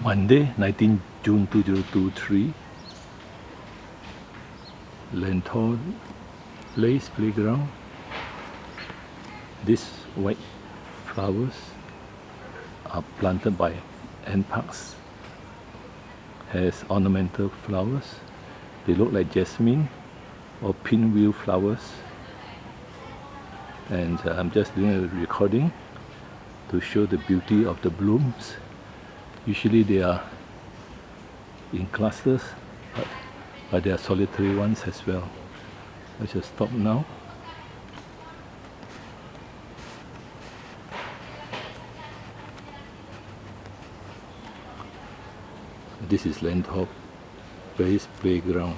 Monday, 19 June 2023, Lentor Place Playground. These white flowers are planted by N-Parks. Has ornamental flowers. They look like jasmine or pinwheel flowers. And I'm just doing a recording to show the beauty of the blooms. Usually they are in clusters, but there are solitary ones as well. I shall stop now. This is Lentor Place Playground.